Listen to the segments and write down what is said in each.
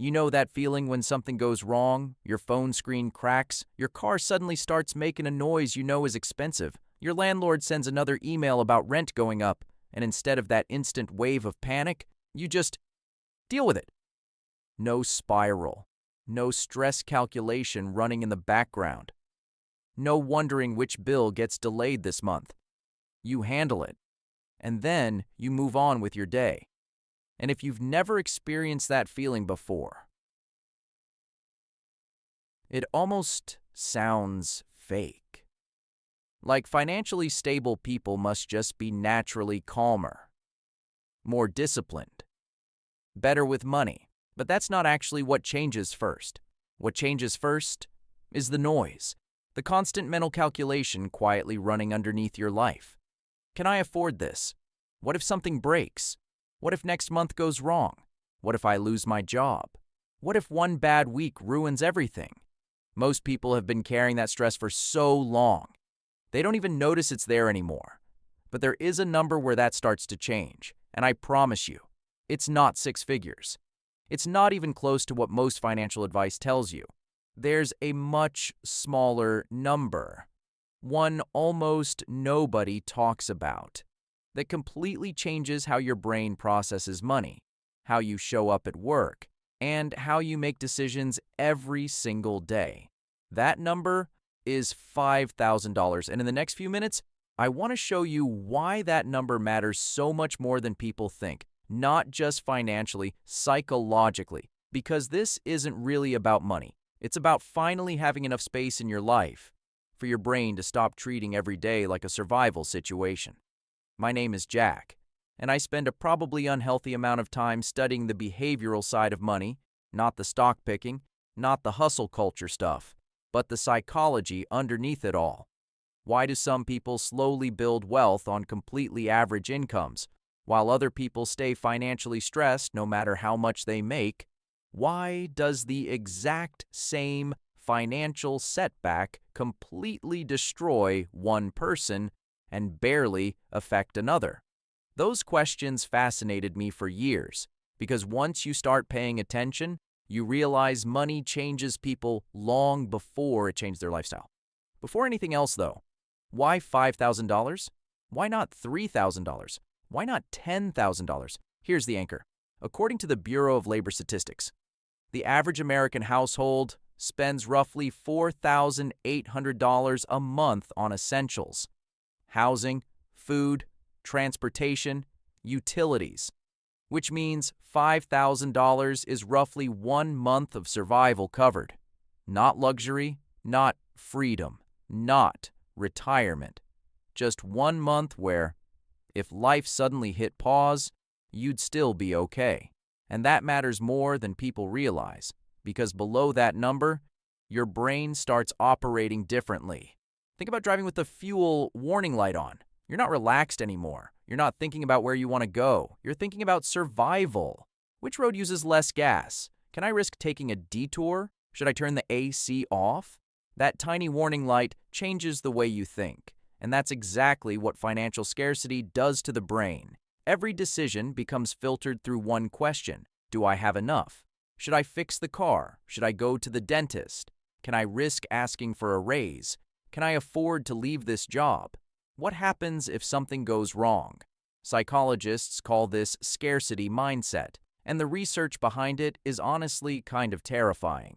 You know that feeling when something goes wrong, your phone screen cracks, your car suddenly starts making a noise you know is expensive, your landlord sends another email about rent going up, and instead of that instant wave of panic, you just deal with it. No spiral, no stress calculation running in the background, no wondering which bill gets delayed this month. You handle it, and then you move on with your day. And if you've never experienced that feeling before, it almost sounds fake. Like financially stable people must just be naturally calmer, more disciplined, better with money. But that's not actually what changes first. What changes first is the noise, the constant mental calculation quietly running underneath your life. Can I afford this? What if something breaks? What if next month goes wrong? What if I lose my job? What if one bad week ruins everything? Most people have been carrying that stress for so long. They don't even notice it's there anymore. But there is a number where that starts to change, and I promise you, it's not six figures. It's not even close to what most financial advice tells you. There's a much smaller number, one almost nobody talks about, that completely changes how your brain processes money, how you show up at work, and how you make decisions every single day. That number is $5,000, and in the next few minutes, I want to show you why that number matters so much more than people think, not just financially, psychologically, because this isn't really about money. It's about finally having enough space in your life for your brain to stop treating every day like a survival situation. My name is Jack, and I spend a probably unhealthy amount of time studying the behavioral side of money, not the stock picking, not the hustle culture stuff, but the psychology underneath it all. Why do some people slowly build wealth on completely average incomes, while other people stay financially stressed no matter how much they make? Why does the exact same financial setback completely destroy one person and barely affect another? Those questions fascinated me for years, because once you start paying attention, you realize money changes people long before it changed their lifestyle. Before anything else, though, why $5,000? Why not $3,000? Why not $10,000? Here's the anchor. According to the Bureau of Labor Statistics, the average American household spends roughly $4,800 a month on essentials: housing, food, transportation, utilities, which means $5,000 is roughly 1 month of survival covered. Not luxury, not freedom, not retirement. Just 1 month where, if life suddenly hit pause, you'd still be okay. And that matters more than people realize, because below that number, your brain starts operating differently. Think about driving with the fuel warning light on. You're not relaxed anymore. You're not thinking about where you want to go. You're thinking about survival. Which road uses less gas? Can I risk taking a detour? Should I turn the AC off? That tiny warning light changes the way you think. And that's exactly what financial scarcity does to the brain. Every decision becomes filtered through one question. Do I have enough? Should I fix the car? Should I go to the dentist? Can I risk asking for a raise? Can I afford to leave this job? What happens if something goes wrong? Psychologists call this scarcity mindset, and the research behind it is honestly kind of terrifying.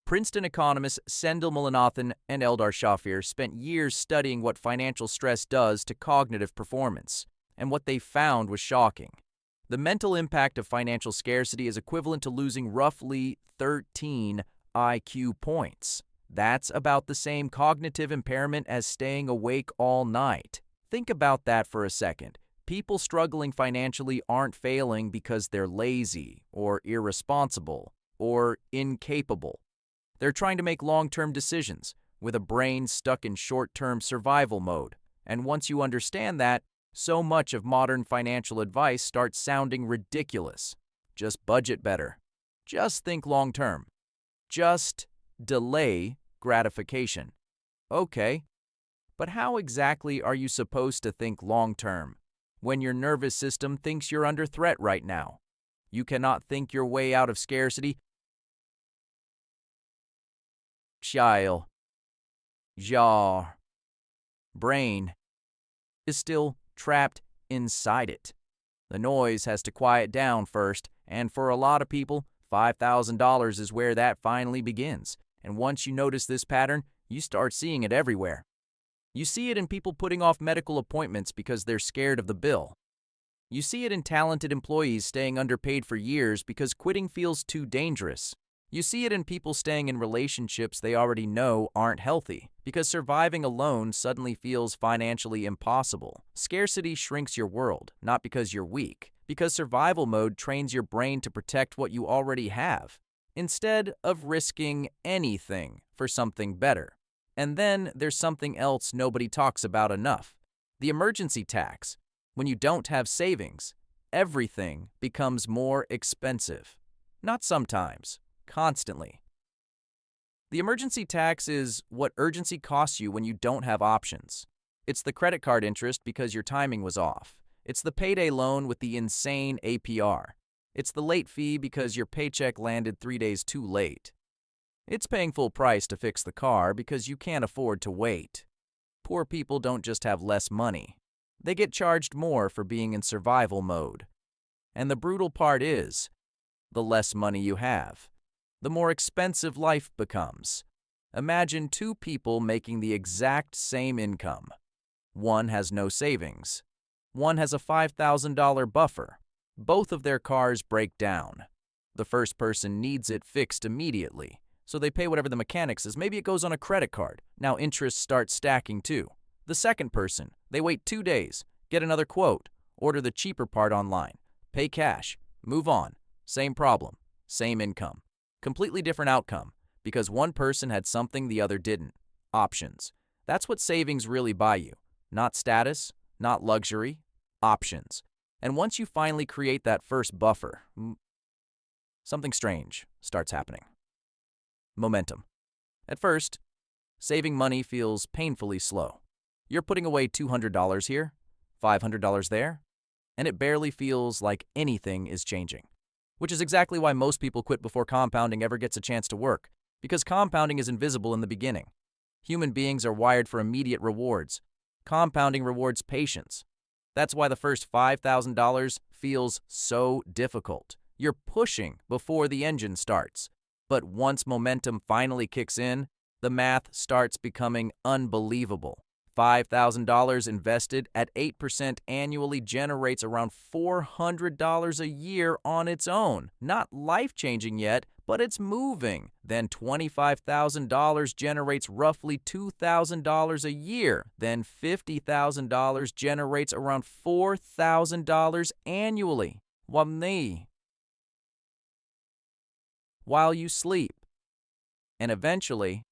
Princeton economists Sendil Mullainathan and Eldar Shafir spent years studying what financial stress does to cognitive performance, and what they found was shocking. The mental impact of financial scarcity is equivalent to losing roughly 13 IQ points. That's about the same cognitive impairment as staying awake all night. Think about that for a second. People struggling financially aren't failing because they're lazy or irresponsible or incapable. They're trying to make long-term decisions with a brain stuck in short-term survival mode. And once you understand that, so much of modern financial advice starts sounding ridiculous. Just budget better. Just think long-term. Just delay gratification. Okay, but how exactly are you supposed to think long-term when your nervous system thinks you're under threat right now? You cannot think your way out of scarcity child, your brain is still trapped inside it. The noise has to quiet down first, and for a lot of people, $5,000 is where that finally begins. And once you notice this pattern, you start seeing it everywhere. You see it in people putting off medical appointments because they're scared of the bill. You see it in talented employees staying underpaid for years because quitting feels too dangerous. You see it in people staying in relationships they already know aren't healthy because surviving alone suddenly feels financially impossible. Scarcity shrinks your world, not because you're weak, because survival mode trains your brain to protect what you already have, instead of risking anything for something better. And then there's something else nobody talks about enough: the emergency tax. When you don't have savings, everything becomes more expensive. Not sometimes, constantly. The emergency tax is what urgency costs you when you don't have options. It's the credit card interest because your timing was off. It's the payday loan with the insane APR. It's the late fee because your paycheck landed 3 days too late. It's paying full price to fix the car because you can't afford to wait. Poor people don't just have less money. They get charged more for being in survival mode. And the brutal part is, the less money you have, the more expensive life becomes. Imagine two people making the exact same income. One has no savings. One has a $5,000 buffer. Both of their cars break down. The first person needs it fixed immediately, so they pay whatever the mechanic says. Maybe it goes on a credit card. Now interest starts stacking too. The second person, they wait 2 days, get another quote, order the cheaper part online, pay cash, move on. Same problem, same income. Completely different outcome, because one person had something the other didn't. Options. That's what savings really buy you. Not status, not luxury, options. And once you finally create that first buffer, something strange starts happening. Momentum. At first, saving money feels painfully slow. You're putting away $200 here, $500 there, and it barely feels like anything is changing. Which is exactly why most people quit before compounding ever gets a chance to work, because compounding is invisible in the beginning. Human beings are wired for immediate rewards. Compounding rewards patience. That's why the first $5,000 feels so difficult. You're pushing before the engine starts. But once momentum finally kicks in, the math starts becoming unbelievable. $5,000 invested at 8% annually generates around $400 a year on its own. Not life-changing yet, but it's moving. Then $25,000 generates roughly $2,000 a year. Then $50,000 generates around $4,000 annually. While you sleep. And eventually,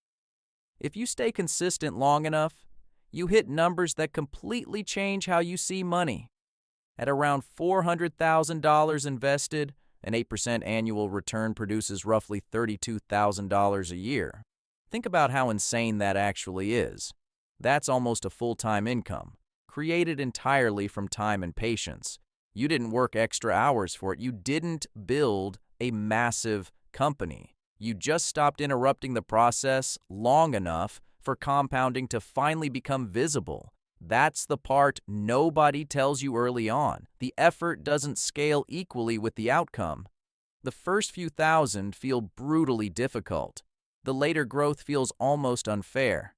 if you stay consistent long enough, you hit numbers that completely change how you see money. At around $400,000 invested, an 8% annual return produces roughly $32,000 a year. Think about how insane that actually is. That's almost a full-time income, created entirely from time and patience. You didn't work extra hours for it. You didn't build a massive company. You just stopped interrupting the process long enough for compounding to finally become visible. That's the part nobody tells you early on. The effort doesn't scale equally with the outcome. The first few thousand feel brutally difficult. The later growth feels almost unfair.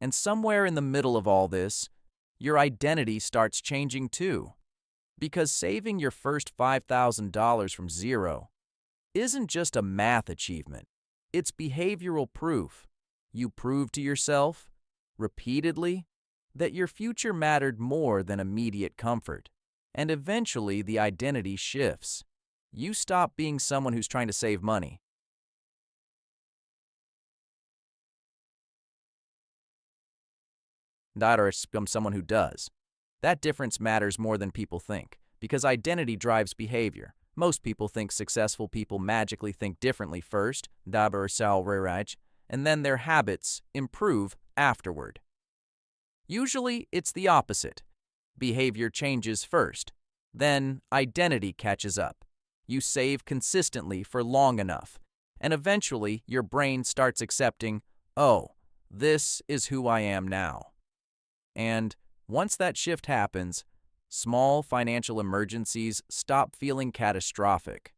And somewhere in the middle of all this, your identity starts changing too. Because saving your first $5,000 from zero isn't just a math achievement. It's behavioral proof. You prove to yourself, repeatedly, that your future mattered more than immediate comfort. And eventually, the identity shifts. You stop being someone who's trying to save money. Or become someone who does. That difference matters more than people think, because identity drives behavior. Most people think successful people magically think differently first, and then their habits improve afterward. Usually, it's the opposite. Behavior changes first, then identity catches up. You save consistently for long enough, and eventually your brain starts accepting, oh, this is who I am now. And once that shift happens, small financial emergencies stop feeling catastrophic.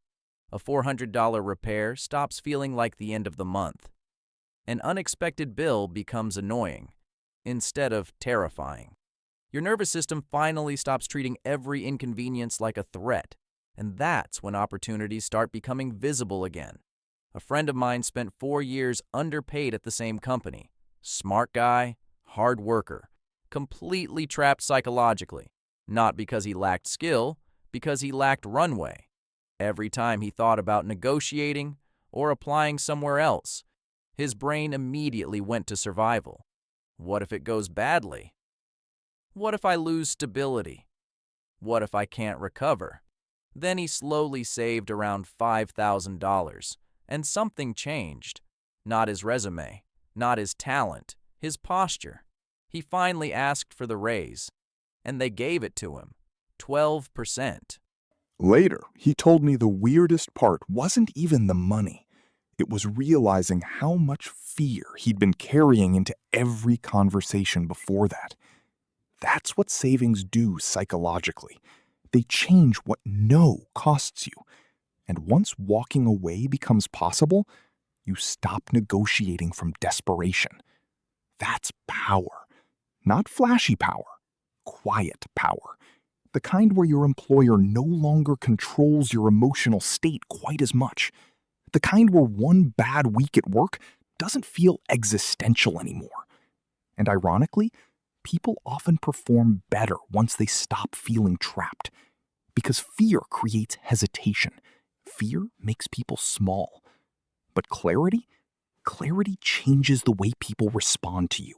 A $400 repair stops feeling like the end of the month. An unexpected bill becomes annoying instead of terrifying. Your nervous system finally stops treating every inconvenience like a threat, and that's when opportunities start becoming visible again. A friend of mine spent 4 years underpaid at the same company. Smart guy, hard worker, completely trapped psychologically, not because he lacked skill, because he lacked runway. Every time he thought about negotiating or applying somewhere else, his brain immediately went to survival. What if it goes badly? What if I lose stability? What if I can't recover? Then he slowly saved around $5,000, and something changed. Not his resume, not his talent, his posture. He finally asked for the raise, and they gave it to him, 12%. Later, he told me the weirdest part wasn't even the money. It was realizing how much fear he'd been carrying into every conversation before that. That's what savings do psychologically. They change what no costs you. And once walking away becomes possible, you stop negotiating from desperation. That's power. Not flashy power, quiet power. The kind where your employer no longer controls your emotional state quite as much. The kind where one bad week at work doesn't feel existential anymore. And ironically, people often perform better once they stop feeling trapped. Because fear creates hesitation. Fear makes people small. But clarity changes the way people respond to you.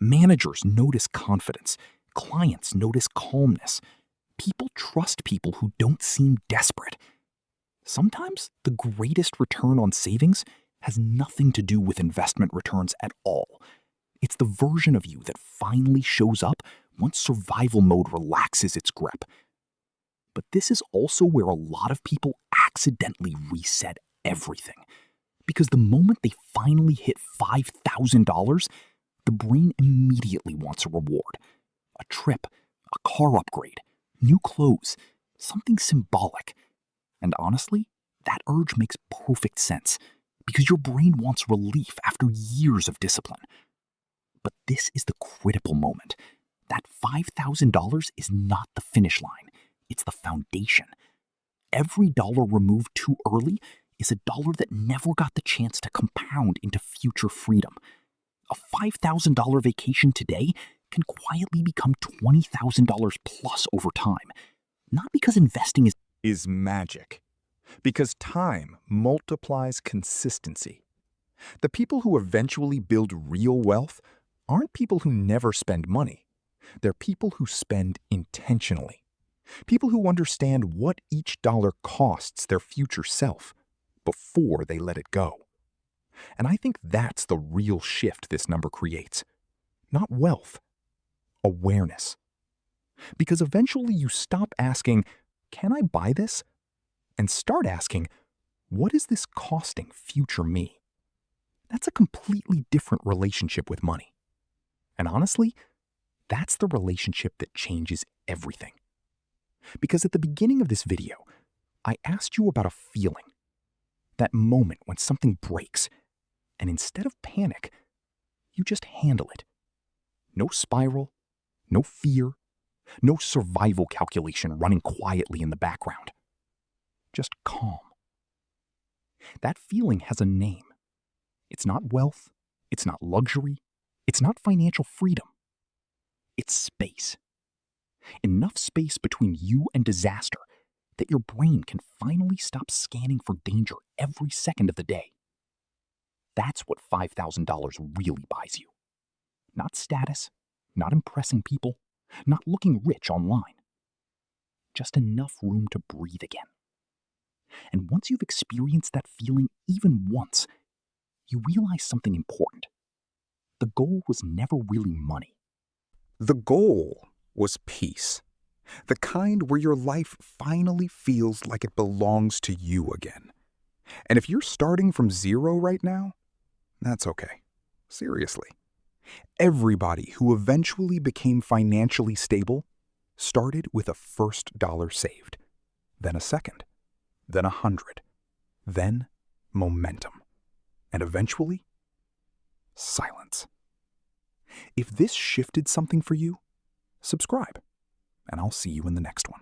Managers notice confidence. Clients notice calmness. People trust people who don't seem desperate. Sometimes the greatest return on savings has nothing to do with investment returns at all. It's the version of you that finally shows up once survival mode relaxes its grip. But this is also where a lot of people accidentally reset everything. Because the moment they finally hit $5,000, the brain immediately wants a reward. A trip, a car upgrade, new clothes, something symbolic. And honestly, that urge makes perfect sense, because your brain wants relief after years of discipline. But this is the critical moment. That $5,000 is not the finish line. It's the foundation. Every dollar removed too early is a dollar that never got the chance to compound into future freedom. A $5,000 vacation today can quietly become $20,000 plus over time. Not because investing is magic. Because time multiplies consistency. The people who eventually build real wealth aren't people who never spend money. They're people who spend intentionally. People who understand what each dollar costs their future self before they let it go. And I think that's the real shift this number creates. Not wealth, awareness. Because eventually you stop asking, can I buy this? And start asking, what is this costing future me? That's a completely different relationship with money. And honestly, that's the relationship that changes everything. Because at the beginning of this video, I asked you about a feeling. That moment when something breaks, and instead of panic, you just handle it. No spiral, no fear, no survival calculation running quietly in the background. Just calm. That feeling has a name. It's not wealth, it's not luxury, it's not financial freedom. It's space. Enough space between you and disaster that your brain can finally stop scanning for danger every second of the day. That's what $5,000 really buys you. Not status, not impressing people, not looking rich online. Just enough room to breathe again. And once you've experienced that feeling even once, you realize something important. The goal was never really money. The goal was peace. The kind where your life finally feels like it belongs to you again. And if you're starting from zero right now, that's okay. Seriously. Everybody who eventually became financially stable started with a first dollar saved, then a second, then 100, then momentum, and eventually, silence. If this shifted something for you, subscribe, and I'll see you in the next one.